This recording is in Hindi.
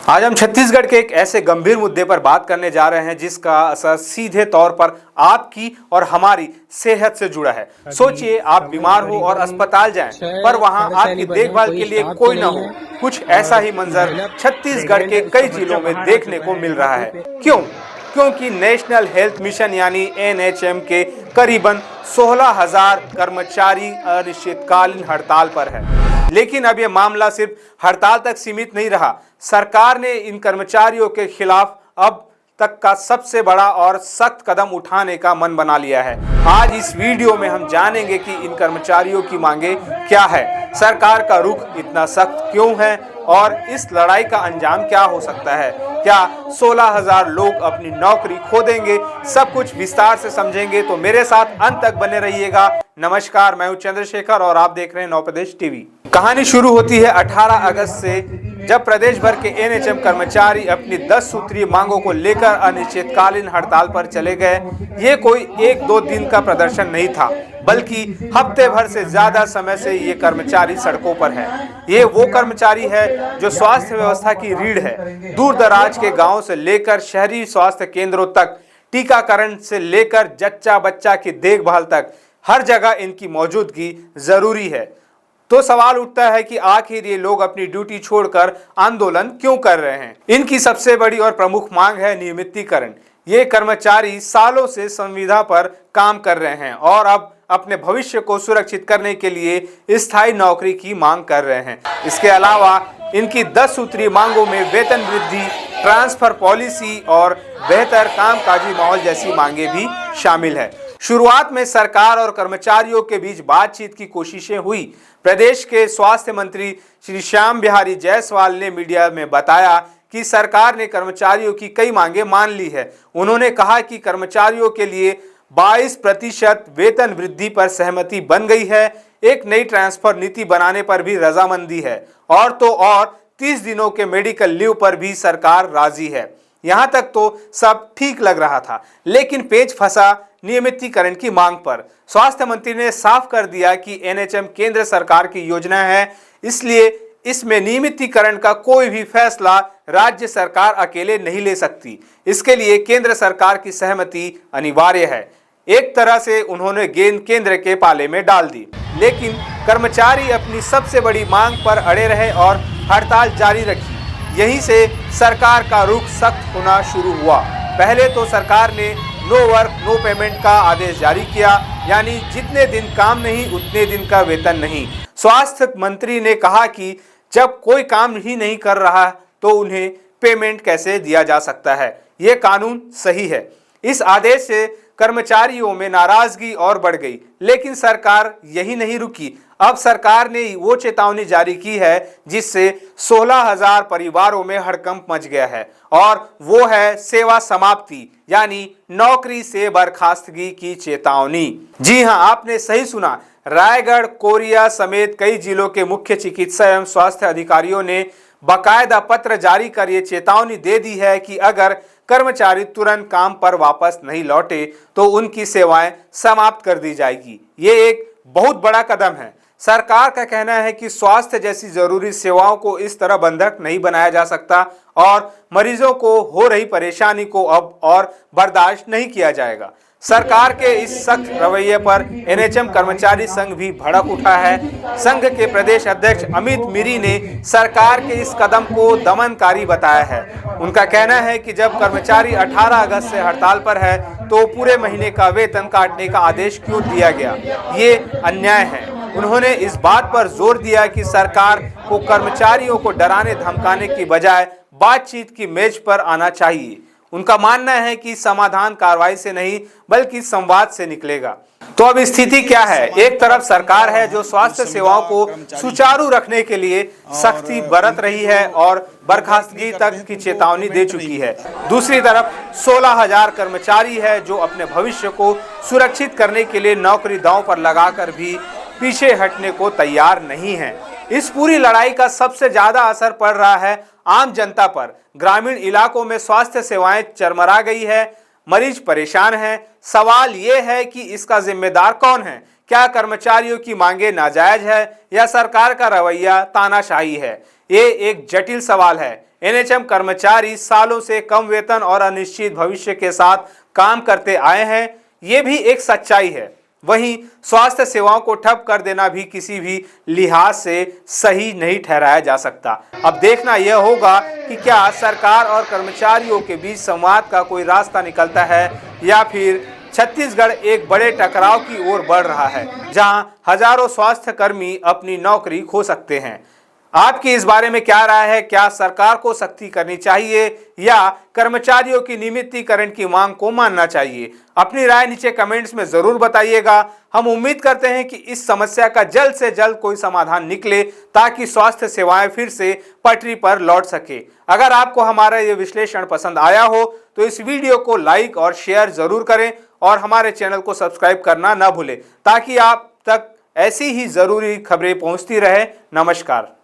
आज हम छत्तीसगढ़ के एक ऐसे गंभीर मुद्दे पर बात करने जा रहे हैं जिसका असर सीधे तौर पर आपकी और हमारी सेहत से जुड़ा है। सोचिए, आप बीमार हो और अस्पताल जाएं, पर वहां आपकी देखभाल के लिए कोई न हो। कुछ ऐसा ही मंजर छत्तीसगढ़ के कई जिलों में देखने को मिल रहा है। क्यों? क्योंकि नेशनल हेल्थ मिशन यानी एनएचएम के करीबन 16,000 कर्मचारी अनिश्चितकालीन हड़ताल पर है। लेकिन अब यह मामला सिर्फ हड़ताल तक सीमित नहीं रहा। सरकार ने इन कर्मचारियों के खिलाफ अब तक का सबसे बड़ा और सख्त कदम उठाने का मन बना लिया है। आज इस वीडियो में हम जानेंगे कि इन कर्मचारियों की मांगे क्या है, सरकार का रुख इतना सख्त क्यों है और इस लड़ाई का अंजाम क्या हो सकता है। क्या 16,000 लोग अपनी नौकरी खो देंगे? सब कुछ विस्तार से समझेंगे, तो मेरे साथ अंत तक बने रहिएगा। नमस्कार, मैं हूं चंद्रशेखर और आप देख रहे हैं नवप्रदेश टीवी। कहानी शुरू होती है 18 अगस्त से, जब प्रदेश भर के एनएचएम कर्मचारी अपनी 10 सूत्रीय मांगों को लेकर अनिश्चितकालीन हड़ताल पर चले गए। ये कोई 1-2 दिन का प्रदर्शन नहीं था, बल्कि हफ्ते भर से ज्यादा समय से ये कर्मचारी सड़कों पर हैं। ये वो कर्मचारी है जो स्वास्थ्य व्यवस्था की रीढ़ है। दूर दराज के गांवों से लेकर शहरी स्वास्थ्य केंद्रों तक, टीकाकरण से लेकर जच्चा बच्चा की देखभाल तक, हर जगह इनकी मौजूदगी जरूरी है। तो सवाल उठता है कि आखिर ये लोग अपनी ड्यूटी छोड़कर आंदोलन क्यों कर रहे हैं। इनकी सबसे बड़ी और प्रमुख मांग है नियमितीकरण। ये कर्मचारी सालों से संविदा पर काम कर रहे हैं और अब अपने भविष्य को सुरक्षित करने के लिए स्थायी नौकरी की मांग कर रहे हैं। इसके अलावा इनकी 10 सूत्रीय मांगों में वेतन वृद्धि, ट्रांसफर पॉलिसी और बेहतर कामकाजी माहौल जैसी मांगे भी शामिल है। शुरुआत में सरकार और कर्मचारियों के बीच बातचीत की कोशिशें हुई। प्रदेश के स्वास्थ्य मंत्री श्री श्याम बिहारी जायसवाल ने मीडिया में बताया कि सरकार ने कर्मचारियों की कई मांगे मान ली है। उन्होंने कहा कि कर्मचारियों के लिए 22% वेतन वृद्धि पर सहमति बन गई है। एक नई ट्रांसफर नीति बनाने पर भी रजामंदी है और तो और 30 दिनों के मेडिकल लीव पर भी सरकार राजी है। यहाँ तक तो सब ठीक लग रहा था, लेकिन पेच फंसा नियमितीकरण की मांग पर। स्वास्थ्य मंत्री ने साफ कर दिया कि एनएचएम केंद्र सरकार की योजना है, इसलिए इसमें नियमितीकरण का कोई भी फैसला राज्य सरकार अकेले नहीं ले सकती। इसके लिए केंद्र सरकार की सहमति अनिवार्य है। एक तरह से उन्होंने गेंद केंद्र के पाले में डाल दी, लेकिन कर्मचारी अपनी सबसे बड़ी मांग पर अड़े रहे और हड़ताल जारी रखी। यहीं से सरकार का रुख सख्त होना शुरू हुआ। पहले तो सरकार ने नो वर्क नो पेमेंट का आदेश जारी किया, यानी जितने दिन काम नहीं उतने दिन का वेतन नहीं। स्वास्थ्य मंत्री ने कहा कि जब कोई काम ही नहीं कर रहा तो उन्हें पेमेंट कैसे दिया जा सकता है। ये कानून सही है। इस आदेश से कर्मचारियों में नाराजगी और बढ़ गई, लेकिन सरकार यही नहीं रुकी। अब सरकार ने वो चेतावनी जारी की है जिससे 16,000 परिवारों में हड़कंप मच गया है, और वो है सेवा समाप्ति यानी नौकरी से बर्खास्तगी की चेतावनी। जी हां, आपने सही सुना। रायगढ़, कोरिया समेत कई जिलों के मुख्य चिकित्सा एवं स्वास्थ्य अधिकारियों ने बाकायदा पत्र जारी कर ये चेतावनी दे दी है कि अगर कर्मचारी तुरंत काम पर वापस नहीं लौटे तो उनकी सेवाएं समाप्त कर दी जाएगी। ये एक बहुत बड़ा कदम है। सरकार का कहना है कि स्वास्थ्य जैसी जरूरी सेवाओं को इस तरह बंधक नहीं बनाया जा सकता और मरीजों को हो रही परेशानी को अब और बर्दाश्त नहीं किया जाएगा। सरकार के इस सख्त रवैये पर एनएचएम कर्मचारी संघ भी भड़क उठा है। संघ के प्रदेश अध्यक्ष अमित मीरी ने सरकार के इस कदम को दमनकारी बताया है। उनका कहना है कि जब कर्मचारी 18 अगस्त से हड़ताल पर है तो पूरे महीने का वेतन काटने का आदेश क्यों दिया गया? ये अन्याय है। उन्होंने इस बात पर जोर दिया कि सरकार को कर्मचारियों को डराने धमकाने की बजाय बातचीत की मेज पर आना चाहिए। उनका मानना है कि समाधान कार्रवाई से नहीं बल्कि संवाद से निकलेगा। तो अब स्थिति क्या है? एक तरफ सरकार है जो स्वास्थ्य सेवाओं को सुचारू रखने के लिए सख्ती बरत रही है और बर्खास्तगी तक की चेतावनी दे चुकी है। दूसरी तरफ 16,000 कर्मचारी है जो अपने भविष्य को सुरक्षित करने के लिए नौकरी दांव पर लगाकर भी पीछे हटने को तैयार नहीं है। इस पूरी लड़ाई का सबसे ज्यादा असर पड़ रहा है आम जनता पर। ग्रामीण इलाकों में स्वास्थ्य सेवाएं चरमरा गई है, मरीज परेशान हैं। सवाल ये है कि इसका जिम्मेदार कौन है? क्या कर्मचारियों की मांगे नाजायज है या सरकार का रवैया तानाशाही है? ये एक जटिल सवाल है। एनएचएम कर्मचारी सालों से कम वेतन और अनिश्चित भविष्य के साथ काम करते आए हैं, ये भी एक सच्चाई है। वहीं स्वास्थ्य सेवाओं को ठप कर देना भी किसी भी लिहाज से सही नहीं ठहराया जा सकता। अब देखना यह होगा कि क्या सरकार और कर्मचारियों के बीच संवाद का कोई रास्ता निकलता है या फिर छत्तीसगढ़ एक बड़े टकराव की ओर बढ़ रहा है, जहां हजारों स्वास्थ्य कर्मी अपनी नौकरी खो सकते हैं। आपकी इस बारे में क्या राय है? क्या सरकार को सख्ती करनी चाहिए या कर्मचारियों की नियमितीकरण की मांग को मानना चाहिए? अपनी राय नीचे कमेंट्स में जरूर बताइएगा। हम उम्मीद करते हैं कि इस समस्या का जल्द से जल्द कोई समाधान निकले ताकि स्वास्थ्य सेवाएं फिर से पटरी पर लौट सके। अगर आपको हमारा ये विश्लेषण पसंद आया हो तो इस वीडियो को लाइक और शेयर जरूर करें और हमारे चैनल को सब्सक्राइब करना ना भूलें ताकि आप तक ऐसी ही जरूरी खबरें पहुंचती रहे। नमस्कार।